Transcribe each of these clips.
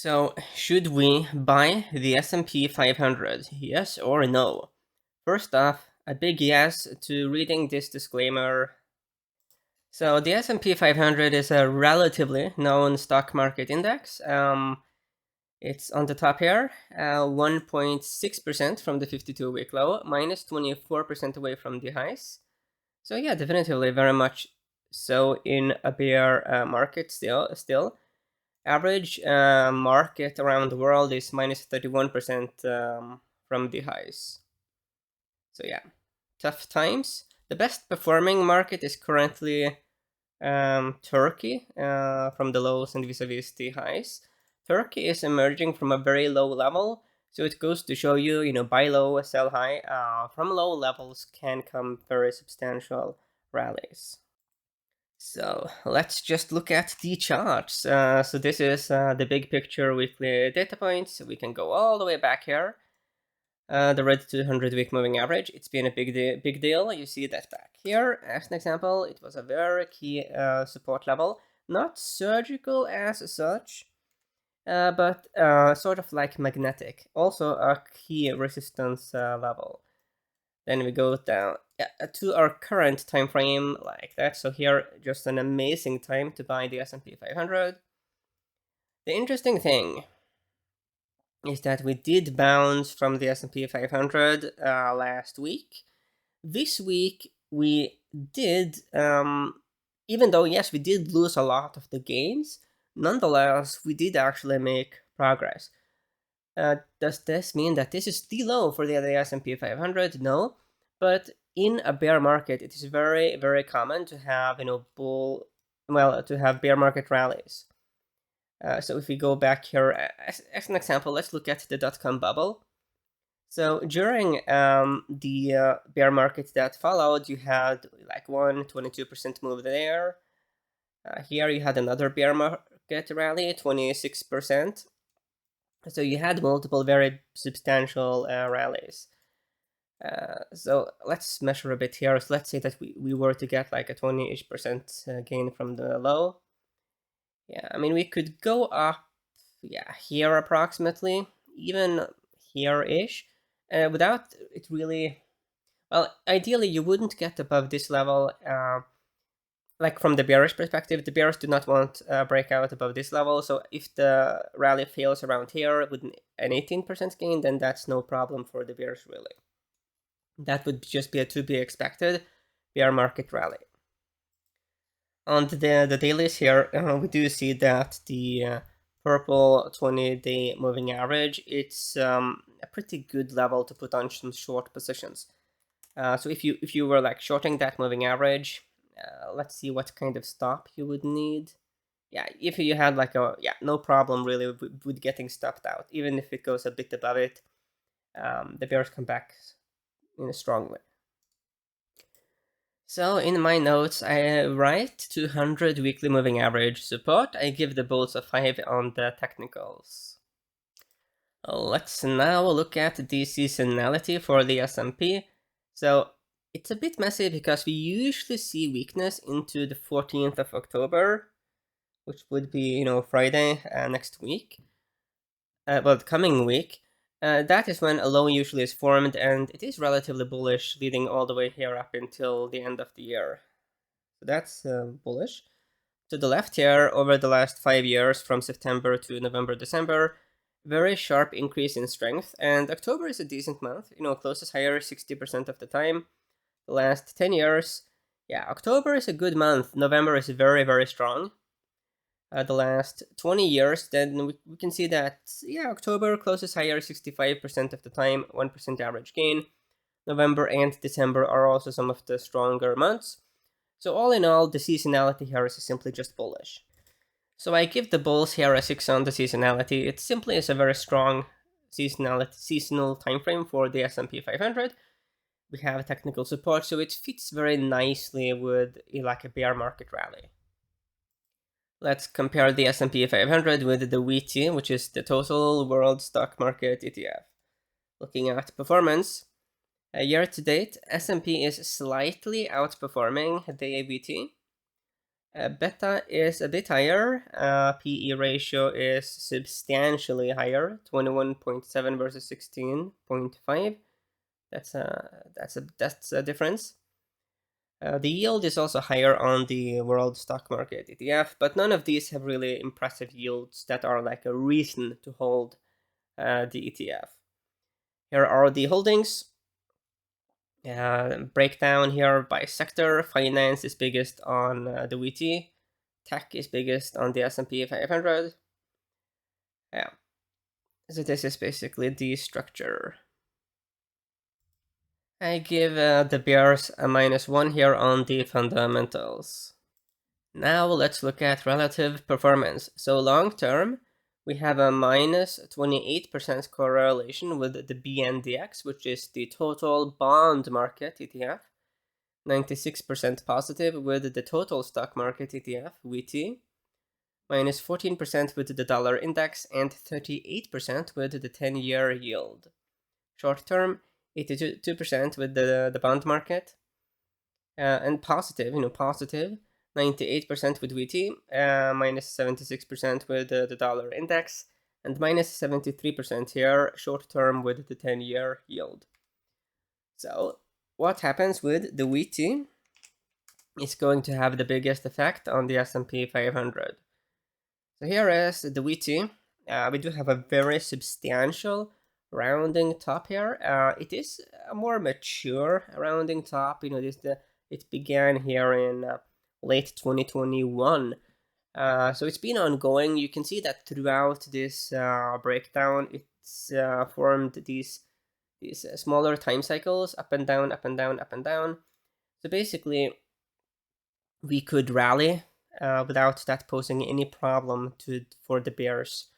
So, should we buy the S&P 500? Yes or no? First off, a big yes to reading this disclaimer. So, the S&P 500 is a relatively known stock market index. It's on the top here, 1.6% from the 52-week low, minus 24% away from the highs. So yeah, definitively very much so in a bear market still. Average market around the world is minus 31% from the highs. So yeah, tough times. The best performing market is currently Turkey from the lows and vis-a-vis the highs. Turkey is emerging from a very low level, so it goes to show you, buy low, sell high. From low levels can come very substantial rallies. So let's just look at the charts. So this is the big picture weekly data points. We can go all the way back here. The red 200-week moving average. It's been a big deal. You see that back here. As an example, it was a very key support level. Not surgical as such, but sort of like magnetic. Also a key resistance level. Then we go down to our current time frame like that. So here, just an amazing time to buy the S&P 500. The interesting thing is that we did bounce from the S&P 500 last week. This week we did, even though yes, we did lose a lot of the gains, nonetheless, we did actually make progress. Does this mean that this is the low for the S&P 500? No, but in a bear market, it is very, very common to have, to have bear market rallies. So if we go back here, as an example, let's look at the dot-com bubble. So during the bear market that followed, you had like 22% move there. Here you had another bear market rally, 26%. So you had multiple very substantial rallies. So let's measure a bit here. So let's say that we were to get like a 20-ish% gain from the low. Yeah, I mean, we could go up, here approximately, even here-ish, without it really, well, ideally you wouldn't get above this level, like from the bearish perspective, the bears do not want breakout above this level, so if the rally fails around here with an 18% gain, then that's no problem for the bears really. That would just be a to be expected bear market rally. On the dailies here, we do see that the purple 20-day moving average, it's a pretty good level to put on some short positions. So if you were like shorting that moving average, let's see what kind of stop you would need. Yeah, if you had like no problem really with getting stopped out, even if it goes a bit above it, the bears come back strongly. So in my notes, I write 200 weekly moving average support. I give the bulls a 5 on the technicals. Let's now look at the seasonality for the S&P. So it's a bit messy because we usually see weakness into the 14th of October, which would be, Friday next week. The coming week. That is when a low usually is formed, and it is relatively bullish, leading all the way here up until the end of the year. So that's bullish. To the left here, over the last 5 years, from September to November, December, very sharp increase in strength, and October is a decent month, closes higher 60% of the time. The last 10 years, October is a good month, November is very, very strong. The last 20 years, then we can see that, October closes higher 65% of the time, 1% average gain. November and December are also some of the stronger months. So all in all, the seasonality here is simply just bullish. So I give the bulls here a 6 on the seasonality. It simply is a very strong seasonal time frame for the S&P 500. We have technical support, so it fits very nicely with like a bear market rally. Let's compare the S&P 500 with the WT, which is the total world stock market ETF. Looking at performance, year to date, S&P is slightly outperforming the WT. Beta is a bit higher. PE ratio is substantially higher, 21.7 versus 16.5. That's a difference. The yield is also higher on the world stock market ETF, but none of these have really impressive yields that are like a reason to hold the ETF. Here are the holdings. Breakdown here by sector. Finance is biggest on the WT. Tech is biggest on the S&P 500. Yeah. So this is basically the structure. I give the bears a -1 here on the fundamentals. Now let's look at relative performance. So long term, we have a -28% correlation with the BNDX, which is the total bond market ETF. 96% positive with the total stock market ETF, WT. -14% with the dollar index, and 38% with the 10-year yield. Short term, 82% with the bond market, and positive, positive, 98% with VT, -76% with the dollar index, and -73% here, short term with the 10-year yield. So what happens with the VT is going to have the biggest effect on the S&P 500. So here is the VT. We do have a very substantial rounding top here. It is a more mature rounding top. It began here in late 2021. So it's been ongoing. You can see that throughout this breakdown, it's formed these smaller time cycles, up and down, up and down, up and down. So basically, we could rally without that posing any problem for the bears.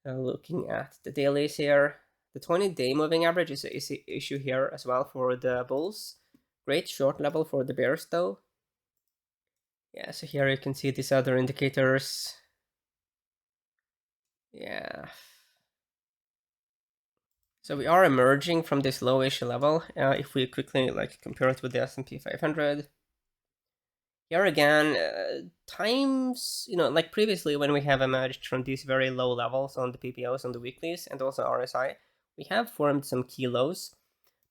Looking at the dailies here, the 20-day moving average is an issue here as well for the bulls. Great short level for the bears though. Yeah, so here you can see these other indicators. Yeah. So we are emerging from this lowish level. If we quickly compare it with the S&P 500. Here again, times, like previously when we have emerged from these very low levels on the PPOs, on the weeklies, and also RSI, we have formed some key lows,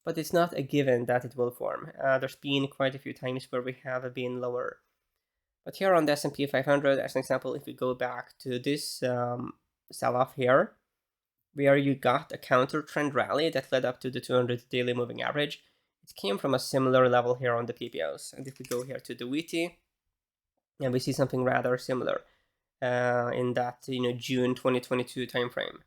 but it's not a given that it will form. There's been quite a few times where we have been lower. But here on the S&P 500, as an example, if we go back to this sell-off here, where you got a counter trend rally that led up to the 200 daily moving average, it came from a similar level here on the PPOs. And if we go here to the WT, and we see something rather similar in that June 2022 timeframe.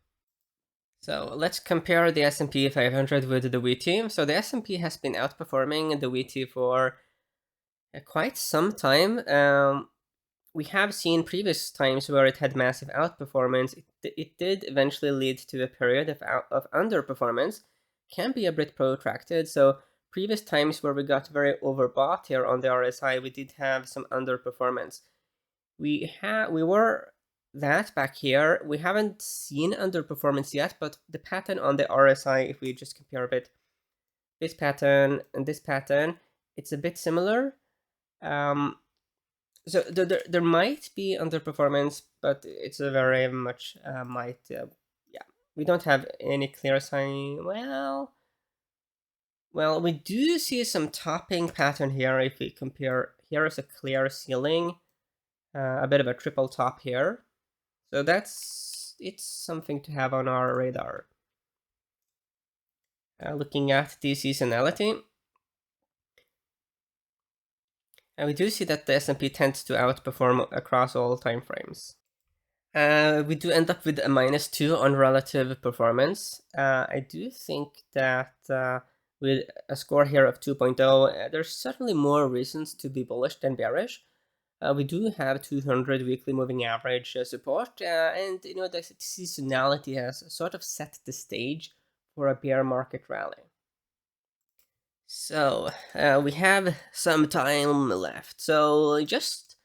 So let's compare the S&P 500 with the WT. So the S&P has been outperforming the WT for quite some time. We have seen previous times where it had massive outperformance. It did eventually lead to a period of underperformance. Can be a bit protracted. So previous times where we got very overbought here on the RSI, we did have some underperformance. We were that back here. We haven't seen underperformance yet, but the pattern on the RSI, if we just compare a bit, this pattern and this pattern, it's a bit similar. So there might be underperformance, but it's a very much might. Yeah, we don't have any clear sign. Well, we do see some topping pattern here. If we compare, here is a clear ceiling, a bit of a triple top here. So it's something to have on our radar. Looking at the seasonality, and we do see that the S&P tends to outperform across all time frames. We do end up with a -2 on relative performance. I do think that with a score here of 2.0, there's certainly more reasons to be bullish than bearish. We do have 200 weekly moving average support, and the seasonality has sort of set the stage for a bear market rally. So we have some time left. So just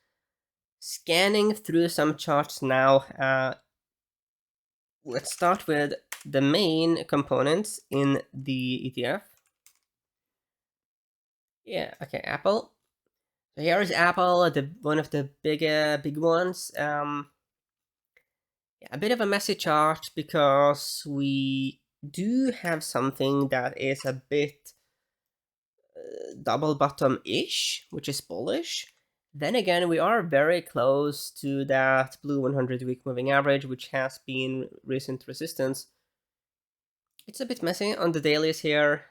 scanning through some charts now. Let's start with the main components in the ETF. Yeah, okay, Apple. So here is Apple, one of the big ones. Yeah, a bit of a messy chart because we do have something that is a bit double bottom ish, which is bullish. Then again, we are very close to that blue 100-week moving average, which has been recent resistance. It's a bit messy on the dailies here.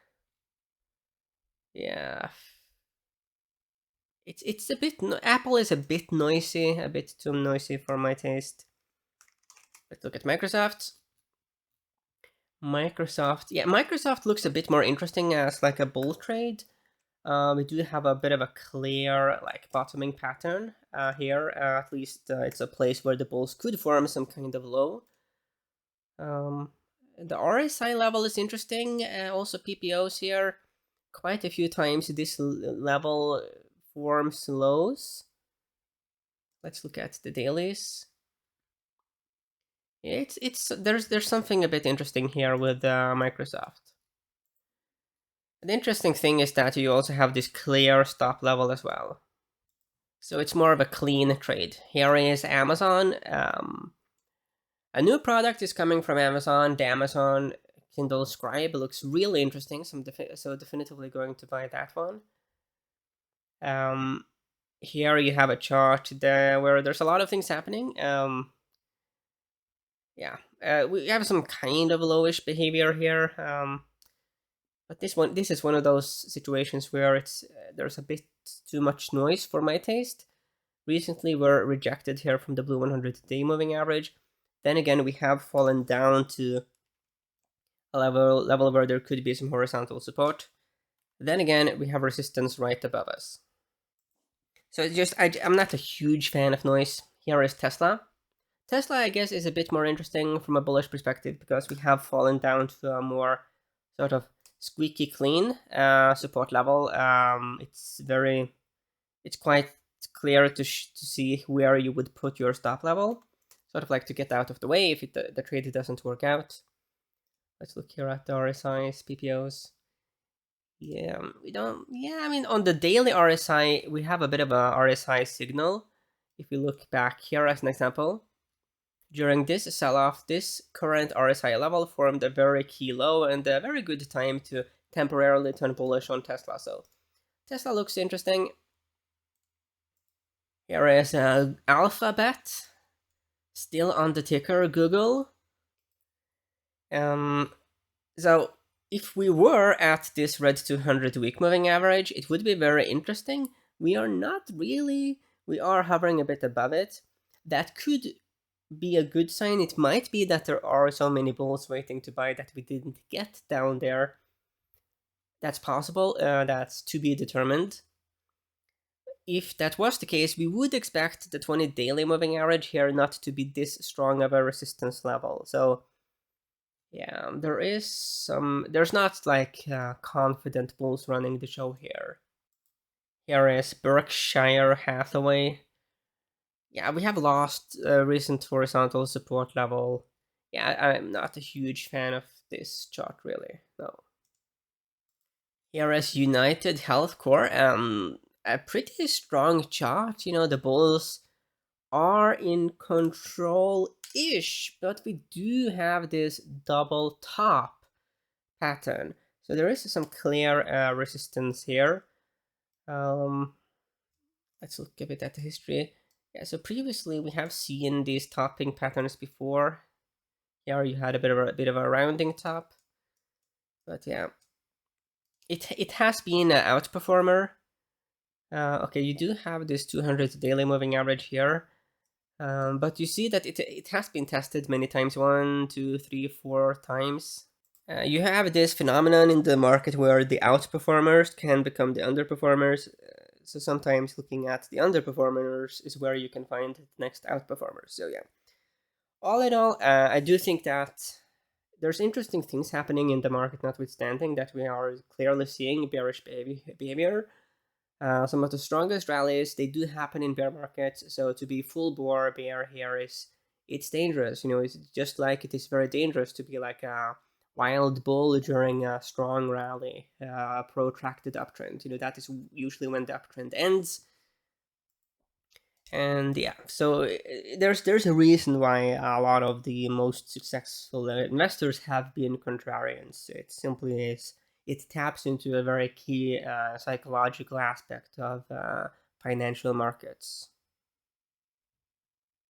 Yeah, it's a bit. Apple is a bit noisy, a bit too noisy for my taste. Let's look at Microsoft. Yeah, Microsoft looks a bit more interesting as like a bull trade. We do have a bit of a clear like bottoming pattern here. At least it's a place where the bulls could form some kind of low. Um, the RSI level is interesting. Also PPOs here. Quite a few times this level forms lows. Let's look at the dailies. It's there's something a bit interesting here with Microsoft. The interesting thing is that you also have this clear stop level as well. So it's more of a clean trade. Here is Amazon. A new product is coming from Amazon. The Amazon Kindle Scribe looks really interesting. So definitively going to buy that one. Here you have a chart there where there's a lot of things happening. Yeah, we have some kind of lowish behavior here. But this is one of those situations where there's a bit too much noise for my taste. Recently, we're rejected here from the blue 100-day moving average. Then again, we have fallen down to a level where there could be some horizontal support. Then again, we have resistance right above us. So it's just I'm not a huge fan of noise. Here is Tesla. Tesla, I guess, is a bit more interesting from a bullish perspective because we have fallen down to a more sort of squeaky clean support level. It's quite clear to see where you would put your stop level, sort of like to get out of the way if the trade doesn't work out. Let's look here at the RSIs, PPOs. Yeah, we don't. Yeah, I mean, on the daily RSI, we have a bit of a RSI signal. If we look back here as an example, during this sell-off, this current RSI level formed a very key low and a very good time to temporarily turn bullish on Tesla. So Tesla looks interesting. Here is Alphabet, still on the ticker Google. So if we were at this red 200-week moving average, it would be very interesting. We are not really. We are hovering a bit above it. That could be a good sign. It might be that there are so many bulls waiting to buy that we didn't get down there. That's possible. That's to be determined. If that was the case, we would expect the 20 daily moving average here not to be this strong of a resistance level. So yeah, there's not like confident bulls running the show here. Here is Berkshire Hathaway. Yeah, we have lost recent horizontal support level. Yeah, I'm not a huge fan of this chart really. No. Here is United Health Core. A pretty strong chart. You know, the bulls are in control-ish, but we do have this double top pattern. So there is some clear resistance here. Let's look a bit at the history. Yeah, so previously we have seen these topping patterns before. Here you had a bit of a rounding top, but yeah, it has been an outperformer. Okay, you do have this 200 daily moving average here, but you see that it has been tested many times, 1, 2, 3, 4 times. You have this phenomenon in the market where the outperformers can become the underperformers. So sometimes looking at the underperformers is where you can find the next outperformers. So yeah, all in all, I do think that there's interesting things happening in the market, notwithstanding that we are clearly seeing bearish behavior. Some of the strongest rallies they do happen in bear markets. So to be full bore bear here it's dangerous. You know, it's just like it is very dangerous to be like a wild bull during a strong rally, protracted uptrend. You know, that is usually when the uptrend ends. And yeah, so there's a reason why a lot of the most successful investors have been contrarians. It simply is, it taps into a very key psychological aspect of financial markets.